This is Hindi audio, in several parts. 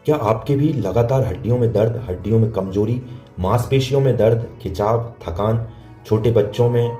क्या आपके भी लगातार हड्डियों में दर्द, हड्डियों में कमजोरी, मांसपेशियों में दर्द, खिंचाव, थकान, छोटे बच्चों में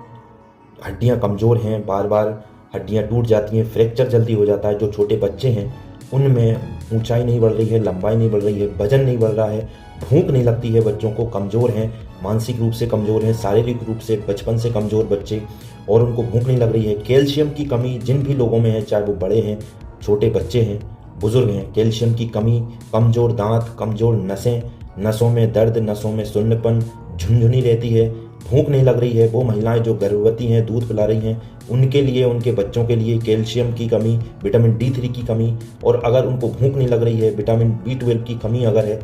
हड्डियां कमज़ोर हैं, बार बार हड्डियां टूट जाती हैं, फ्रैक्चर जल्दी हो जाता है, जो छोटे बच्चे हैं उनमें ऊंचाई नहीं बढ़ रही है, लंबाई नहीं बढ़ रही है, वजन नहीं बढ़ रहा है, भूख नहीं लगती है, बच्चों को कमज़ोर हैं, मानसिक रूप से कमज़ोर हैं, शारीरिक रूप से बचपन से कमज़ोर बच्चे और उनको भूख नहीं लग रही है, कैल्शियम की कमी जिन भी लोगों में है, चाहे वो बड़े हैं, छोटे बच्चे हैं, बुजुर्ग हैं, कैल्शियम की कमी, कमज़ोर दांत, कमज़ोर नसें, नसों में दर्द, नसों में सुन्नपन, झुनझुनी रहती है, भूख नहीं लग रही है, वो महिलाएं जो गर्भवती हैं, दूध पिला रही हैं, उनके लिए, उनके बच्चों के लिए कैल्शियम की कमी, विटामिन D3 की कमी, और अगर उनको भूख नहीं लग रही है, विटामिन B12 की कमी अगर है,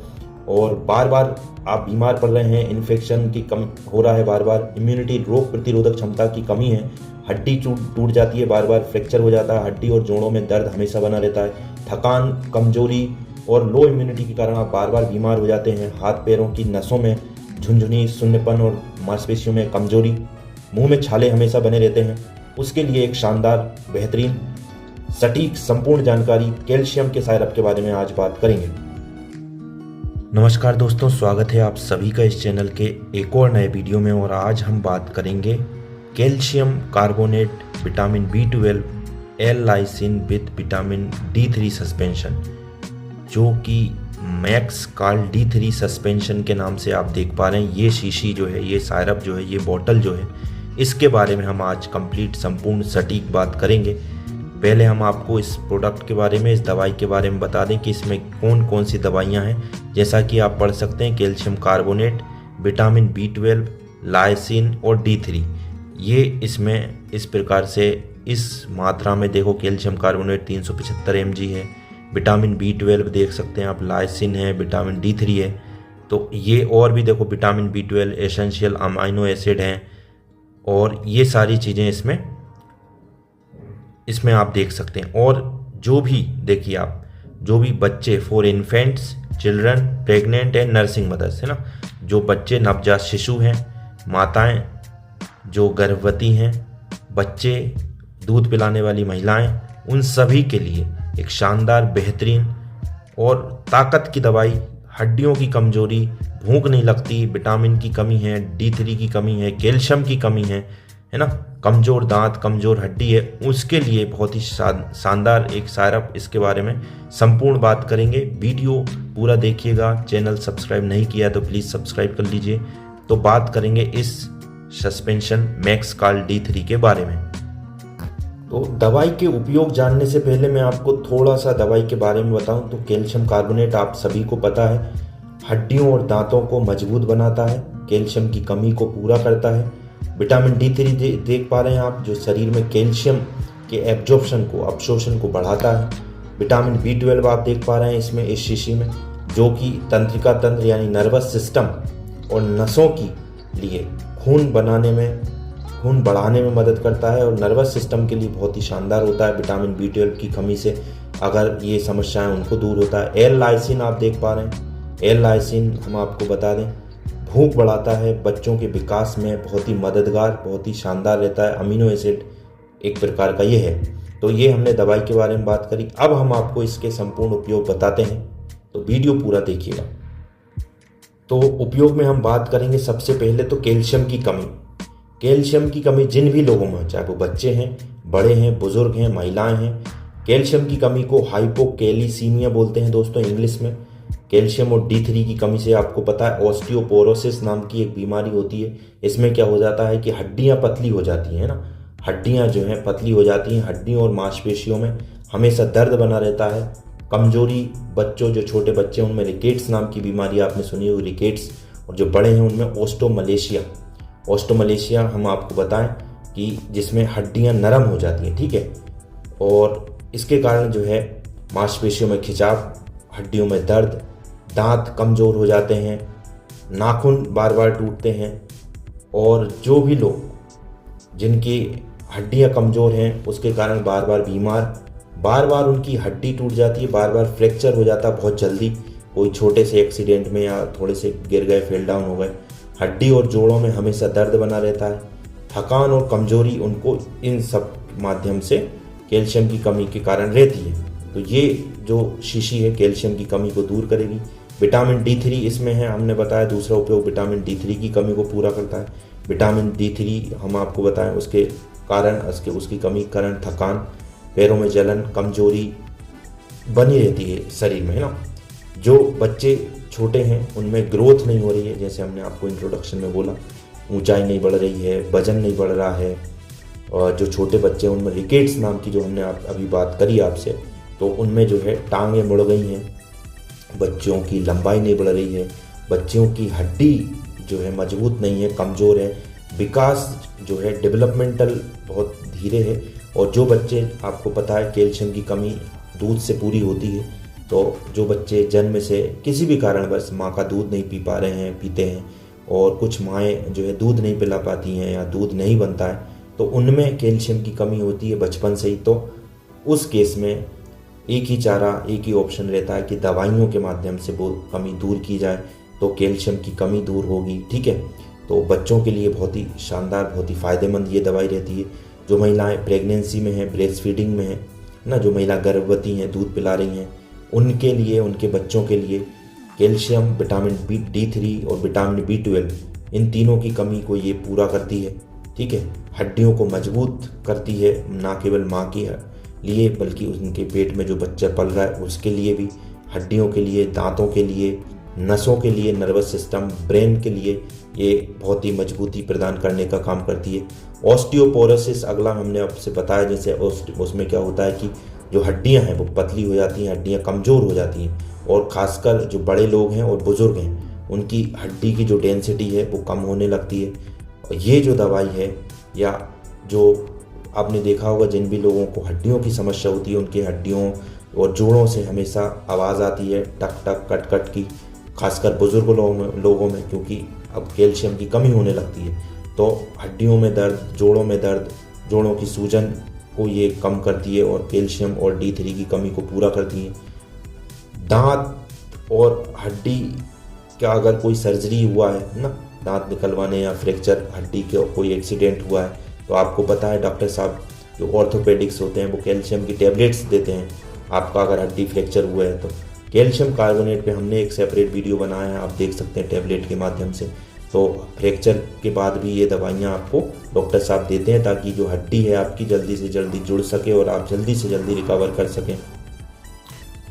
और बार बार आप बीमार पड़ रहे हैं, इन्फेक्शन की कम हो रहा है, बार बार इम्यूनिटी, रोग प्रतिरोधक क्षमता की कमी है, हड्डी टूट जाती है, बार बार फ्रैक्चर हो जाता है, हड्डी और जोड़ों में दर्द हमेशा बना रहता है, थकान, कमजोरी और लो इम्यूनिटी के कारण आप बार बार बीमार हो जाते हैं, हाथ पैरों की नसों में झुनझुनी, सुन्नपन और मांसपेशियों में कमजोरी, मुंह में छाले हमेशा बने रहते हैं, उसके लिए एक शानदार, बेहतरीन, सटीक, संपूर्ण जानकारी कैल्शियम के सायरप के बारे में आज बात करेंगे। नमस्कार दोस्तों, स्वागत है आप सभी का इस चैनल के एक और नए वीडियो में। और आज हम बात करेंगे calcium carbonate, vitamin B12, L lysine with vitamin D3 suspension, जो कि मैक्स कार्ल D3 सस्पेंशन के नाम से आप देख पा रहे हैं। ये शीशी जो है, ये सायरप जो है, ये बॉटल जो है, इसके बारे में हम आज कंप्लीट, संपूर्ण, सटीक बात करेंगे। पहले हम आपको इस प्रोडक्ट के बारे में, इस दवाई के बारे में बता दें कि इसमें कौन कौन सी दवाइयां हैं। जैसा कि आप पढ़ सकते हैं, calcium carbonate, vitamin B12, lysine और D3, ये इसमें इस प्रकार से, इस मात्रा में देखो, कैल्शियम कार्बोनेट 375 mg है, विटामिन B12 देख सकते हैं आप, लाइसिन है, विटामिन D3 है, तो ये और भी देखो, vitamin B12, essential amino acid हैं, और ये सारी चीज़ें इसमें आप देख सकते हैं। और जो भी देखिए आप, जो भी बच्चे, for infants, children, pregnant and nursing mothers, है ना, जो बच्चे, नवजात शिशु हैं, माताएं जो गर्भवती हैं, बच्चे, दूध पिलाने वाली महिलाएं, उन सभी के लिए एक शानदार, बेहतरीन और ताकत की दवाई। हड्डियों की कमजोरी, भूख नहीं लगती, विटामिन की कमी है, D3 की कमी है, कैल्शियम की कमी है ना, कमजोर दांत, कमजोर हड्डी है, उसके लिए बहुत ही शानदार एक सायरप, इसके बारे में संपूर्ण बात करेंगे। वीडियो पूरा देखिएगा, चैनल सब्सक्राइब नहीं किया तो प्लीज़ सब्सक्राइब कर लीजिए। तो बात करेंगे इस सस्पेंशन मैक्स कार्ल D3 के बारे में। तो दवाई के उपयोग जानने से पहले मैं आपको थोड़ा सा दवाई के बारे में बताऊं तो कैल्शियम कार्बोनेट, आप सभी को पता है, हड्डियों और दांतों को मजबूत बनाता है, कैल्शियम की कमी को पूरा करता है। विटामिन D3 देख पा रहे हैं आप, जो शरीर में कैल्शियम के एब्जॉर्प्शन को, अवशोषण को बढ़ाता है। विटामिन B12 आप देख पा रहे हैं इसमें, इस शीशी में, जो कि तंत्रिका तंत्र यानी नर्वस सिस्टम और नसों की लिए खून बढ़ाने में मदद करता है, और नर्वस सिस्टम के लिए बहुत ही शानदार होता है। विटामिन B12 की कमी से अगर ये समस्याएं, उनको दूर होता है। L-लाइसिन आप देख पा रहे हैं, L-लाइसिन हम आपको बता दें, भूख बढ़ाता है, बच्चों के विकास में बहुत ही मददगार, बहुत ही शानदार रहता है, अमीनो एसिड एक प्रकार का ये है। तो ये हमने दवाई के बारे में बात करी। अब हम आपको इसके संपूर्ण उपयोग बताते हैं, तो वीडियो पूरा देखिएगा। तो उपयोग में हम बात करेंगे सबसे पहले तो कैल्शियम की कमी। कैल्शियम की कमी जिन भी लोगों में, चाहे वो बच्चे हैं, बड़े हैं, बुजुर्ग हैं, महिलाएं हैं, कैल्शियम की कमी को हाइपोकैलिसीमिया बोलते हैं दोस्तों इंग्लिश में। कैल्शियम और D3 की कमी से आपको पता है ऑस्टियोपोरोसिस नाम की एक बीमारी होती है। इसमें क्या हो जाता है कि हड्डियां पतली हो जाती हैं ना, हड्डियां जो हैं पतली हो जाती हैं, हड्डियों और मांसपेशियों में हमेशा दर्द बना रहता है, कमजोरी, बच्चों, जो छोटे बच्चे हैं उनमें रिकेट्स नाम की बीमारी आपने सुनी होगी, रिकेट्स, और जो बड़े हैं उनमें ऑस्टोमलेशिया हम आपको बताएं कि जिसमें हड्डियां नरम हो जाती हैं, ठीक है, और इसके कारण जो है मांसपेशियों में खिंचाव, हड्डियों में दर्द, दांत कमज़ोर हो जाते हैं, नाखून बार बार टूटते हैं, और जो भी लोग जिनकी हड्डियां कमज़ोर हैं उसके कारण बार बार बीमार, बार बार उनकी हड्डी टूट जाती है, बार बार फ्रैक्चर हो जाता है बहुत जल्दी, कोई छोटे से एक्सीडेंट में या थोड़े से गिर गए, फेल डाउन हो गए, हड्डी और जोड़ों में हमेशा दर्द बना रहता है, थकान और कमजोरी उनको इन सब माध्यम से कैल्शियम की कमी के कारण रहती है। तो ये जो शीशी है कैल्शियम की कमी को दूर करेगी। विटामिन D3 इसमें है, हमने बताया दूसरा उपयोग विटामिन D3 की कमी को पूरा करता है। विटामिन D3 हम आपको बताएं उसके कारण उसकी कमी कारण थकान, पैरों में जलन, कमजोरी बनी रहती है शरीर में, है ना। जो बच्चे छोटे हैं उनमें ग्रोथ नहीं हो रही है, जैसे हमने आपको इंट्रोडक्शन में बोला, ऊंचाई नहीं बढ़ रही है, वजन नहीं बढ़ रहा है। और जो छोटे बच्चे हैं उनमें रिकेट्स नाम की जो हमने अभी बात करी आपसे, तो उनमें जो है टांगें मुड़ गई हैं, बच्चों की लंबाई नहीं बढ़ रही है, बच्चों की हड्डी जो है मजबूत नहीं है, कमज़ोर है, विकास जो है डेवलपमेंटल बहुत धीरे है। और जो बच्चे, आपको पता है कैल्शियम की कमी दूध से पूरी होती है, तो जो बच्चे जन्म से किसी भी कारणवश माँ का दूध नहीं पी पा रहे हैं, पीते हैं, और कुछ माएँ जो है दूध नहीं पिला पाती हैं या दूध नहीं बनता है, तो उनमें कैल्शियम की कमी होती है बचपन से ही। तो उस केस में एक ही चारा, एक ही ऑप्शन रहता है कि दवाइयों के माध्यम से वो कमी दूर की जाए, तो कैल्शियम की कमी दूर होगी, ठीक है। तो बच्चों के लिए बहुत ही शानदार, बहुत ही फ़ायदेमंद ये दवाई रहती है। जो महिलाएं प्रेगनेंसी में हैं, ब्रेस्ट फीडिंग में हैं ना, जो महिला गर्भवती हैं, दूध पिला रही हैं, उनके लिए, उनके बच्चों के लिए कैल्शियम, विटामिन D3 और विटामिन B12, इन तीनों की कमी को ये पूरा करती है, ठीक है। हड्डियों को मजबूत करती है, ना केवल माँ के लिए बल्कि उनके पेट में जो बच्चा पल रहा है उसके लिए भी, हड्डियों के लिए, दांतों के लिए, नसों के लिए, नर्वस सिस्टम, ब्रेन के लिए ये बहुत ही मजबूती प्रदान करने का काम करती है। ऑस्टियोपोरोसिस अगला हमने आपसे बताया, जैसे उसमें क्या होता है कि जो हड्डियां हैं वो पतली हो जाती हैं, हड्डियां कमज़ोर हो जाती हैं, और ख़ासकर जो बड़े लोग हैं और बुज़ुर्ग हैं उनकी हड्डी की जो डेंसिटी है वो कम होने लगती है। और ये जो दवाई है, या जो आपने देखा होगा जिन भी लोगों को हड्डियों की समस्या होती है, उनकी हड्डियों और जोड़ों से हमेशा आवाज़ आती है टक टक कट कट की, खासकर बुज़ुर्ग लोगों में, क्योंकि अब कैल्शियम की कमी होने लगती है। तो हड्डियों में दर्द, जोड़ों में दर्द, जोड़ों की सूजन को ये कम करती है और कैल्शियम और D3 की कमी को पूरा करती है। दांत और हड्डी का अगर कोई सर्जरी हुआ है ना, दांत निकलवाने या फ्रैक्चर हड्डी के कोई एक्सीडेंट हुआ है, तो आपको पता है डॉक्टर साहब जो ऑर्थोपेडिक्स होते हैं वो कैल्शियम की टेबलेट्स देते हैं आपका अगर हड्डी फ्रैक्चर हुआ है तो। कैल्शियम कार्बोनेट पे हमने एक सेपरेट वीडियो बनाया है, आप देख सकते हैं टेबलेट के माध्यम से। तो फ्रैक्चर के बाद भी ये दवाइयाँ आपको डॉक्टर साहब देते हैं ताकि जो हड्डी है आपकी जल्दी से जल्दी जुड़ सके और आप जल्दी से जल्दी रिकवर कर सकें।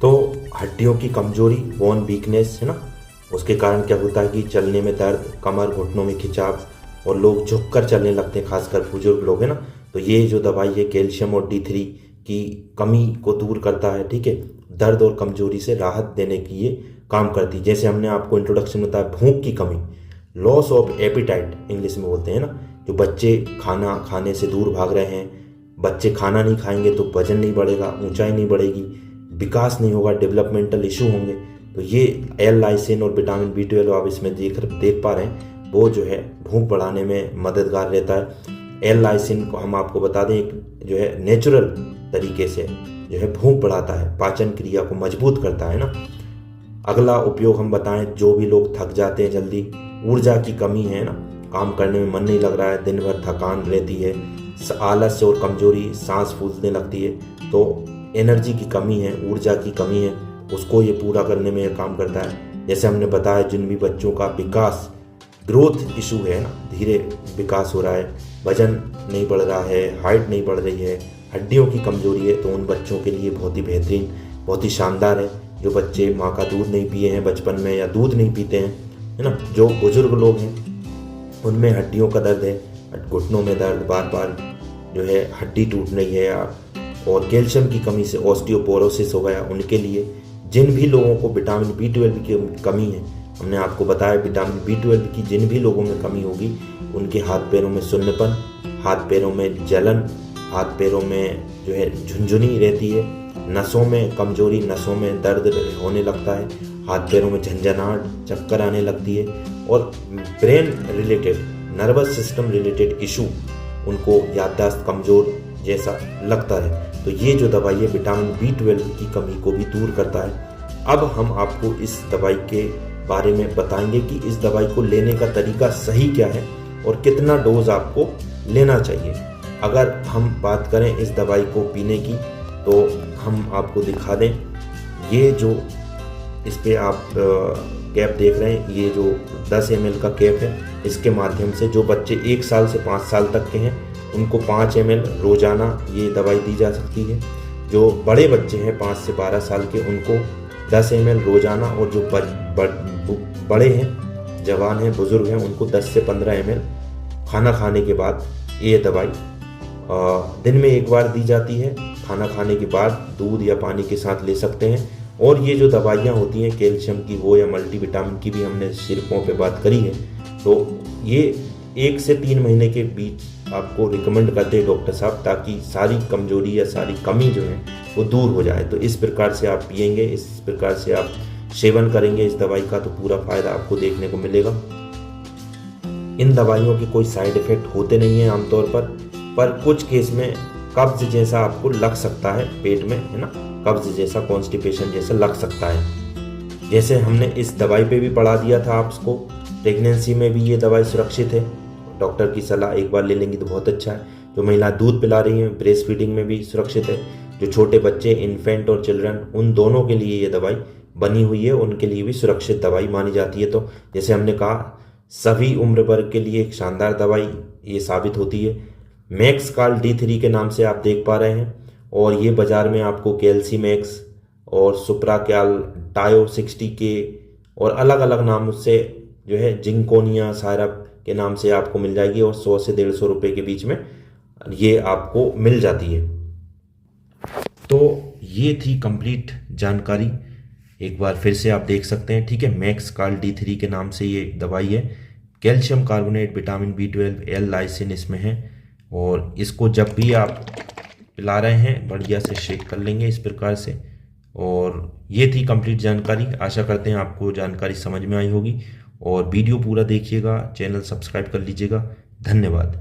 तो हड्डियों की कमजोरी, बोन वीकनेस, है ना, उसके कारण क्या होता है कि चलने में दर्द, कमर घुटनों में खिंचाव, और लोग झुककर चलने लगते हैं, खासकर बुजुर्ग लोग, है ना। तो ये जो दवाई है कैल्शियम और D3 की कमी को दूर करता है, ठीक है। दर्द और कमजोरी से राहत देने की ये काम करती है। जैसे हमने आपको इंट्रोडक्शन में बताया, भूख की कमी, लॉस ऑफ एपिटाइट इंग्लिश में बोलते हैं ना, जो बच्चे खाना खाने से दूर भाग रहे हैं, बच्चे खाना नहीं खाएंगे तो वजन नहीं बढ़ेगा, ऊंचाई नहीं बढ़ेगी, विकास नहीं होगा, डेवलपमेंटल इशू होंगे। तो ये L-लाइसिन और विटामिन B12 आप इसमें देख पा रहे हैं, वो जो है भूख बढ़ाने में मददगार रहता है। L-लाइसिन को हम आपको बता दें, जो है नेचुरल तरीके से जो है भूख बढ़ाता है, पाचन क्रिया को मजबूत करता है ना। अगला उपयोग हम बताएं, जो भी लोग थक जाते हैं जल्दी, ऊर्जा की कमी है ना, काम करने में मन नहीं लग रहा है, दिन भर थकान रहती है, आलस और कमजोरी, सांस फूलने लगती है, तो एनर्जी की कमी है, ऊर्जा की कमी है, उसको ये पूरा करने में काम करता है। जैसे हमने बताया, जिन भी बच्चों का विकास, ग्रोथ इशू है ना, धीरे विकास हो रहा है, वजन नहीं बढ़ रहा है, हाइट नहीं बढ़ रही है, हड्डियों की कमजोरी है, तो उन बच्चों के लिए बहुत ही बेहतरीन, बहुत ही शानदार है। जो बच्चे माँ का दूध नहीं पिए हैं बचपन में या दूध नहीं पीते हैं, है ना, जो बुजुर्ग लोग हैं उनमें हड्डियों का दर्द है, घुटनों में दर्द, बार बार जो है हड्डी टूट रही है, और कैल्शियम की कमी से ऑस्टियोपोरोसिस हो गया, उनके लिए। जिन भी लोगों को विटामिन B12 की कमी है, हमने आपको बताया विटामिन B12 की जिन भी लोगों में कमी होगी, उनके हाथ पैरों में सुन्नपन, हाथ पैरों में जलन, हाथ पैरों में जो है झुंझुनी रहती है, नसों में कमजोरी, नसों में दर्द होने लगता है, हाथ पैरों में झंझनाहट, चक्कर आने लगती है, और brain related, nervous system related issue, उनको याददाश्त कमज़ोर जैसा लगता है। तो ये जो दवाई है विटामिन B12 की कमी को भी दूर करता है। अब हम आपको इस दवाई के बारे में बताएंगे कि इस दवाई को लेने का तरीका सही क्या है और कितना डोज आपको लेना चाहिए। अगर हम बात करें इस दवाई को पीने की, तो हम आपको दिखा दें ये जो इस पे आप कैप देख रहे हैं, ये जो 10 ml का कैप है, इसके माध्यम से जो बच्चे 1 साल से 5 साल तक के हैं उनको 5 ml रोज़ाना ये दवाई दी जा सकती है। जो बड़े बच्चे हैं 5 से 12 साल के उनको 10 ml रोज़ाना, और जो बड़े हैं, जवान हैं, बुज़ुर्ग हैं, उनको 10 से 15 ml खाना खाने के बाद ये दवाई दिन में 1 बार दी जाती है। खाना खाने के बाद दूध या पानी के साथ ले सकते हैं। और ये जो दवाइयाँ होती हैं कैल्शियम की हो या मल्टीविटामिन की, भी हमने सिरपों पे बात करी है, तो ये 1 से 3 महीने के बीच आपको रिकमेंड करते हैं डॉक्टर साहब, ताकि सारी कमजोरी या सारी कमी जो है वो दूर हो जाए। तो इस प्रकार से आप पिएंगे, इस प्रकार से आप सेवन करेंगे इस दवाई का, तो पूरा फायदा आपको देखने को मिलेगा। इन दवाइयों के कोई साइड इफेक्ट होते नहीं हैं आमतौर पर कुछ केस में कब्ज जैसा आपको लग सकता है पेट में, है ना, कब्ज जैसा, कॉन्स्टिपेशन जैसा लग सकता है। जैसे हमने इस दवाई पे भी पढ़ा दिया था आपको, प्रेगनेंसी में भी ये दवाई सुरक्षित है, डॉक्टर की सलाह एक बार ले लेंगी तो बहुत अच्छा है। जो महिला दूध पिला रही हैं, ब्रेस्ट फीडिंग में भी सुरक्षित है। जो छोटे बच्चे, इन्फेंट और चिल्ड्रन, उन दोनों के लिए ये दवाई बनी हुई है, उनके लिए भी सुरक्षित दवाई मानी जाती है। तो जैसे हमने कहा, सभी उम्र वर्ग के लिए एक शानदार दवाई ये साबित होती है। मैक्सकाल D3 के नाम से आप देख पा रहे हैं, और ये बाज़ार में आपको कैल्सीमैक्स और सुप्राक्याल टायो 60K और अलग अलग नाम से जो है जिंकोनिया सायरप के नाम से आपको मिल जाएगी, और 100 से 150 रुपये के बीच में ये आपको मिल जाती है। तो ये थी कंप्लीट जानकारी, एक बार फिर से आप देख सकते हैं, ठीक है। मैक्सकाल D3 के नाम से ये दवाई है। कैल्शियम कार्बोनेट, विटामिन B12, L-लाइसिन इसमें है, और इसको जब भी आप पिला रहे हैं बढ़िया से शेक कर लेंगे इस प्रकार से। और ये थी कंप्लीट जानकारी। आशा करते हैं आपको जानकारी समझ में आई होगी, और वीडियो पूरा देखिएगा, चैनल सब्सक्राइब कर लीजिएगा। धन्यवाद।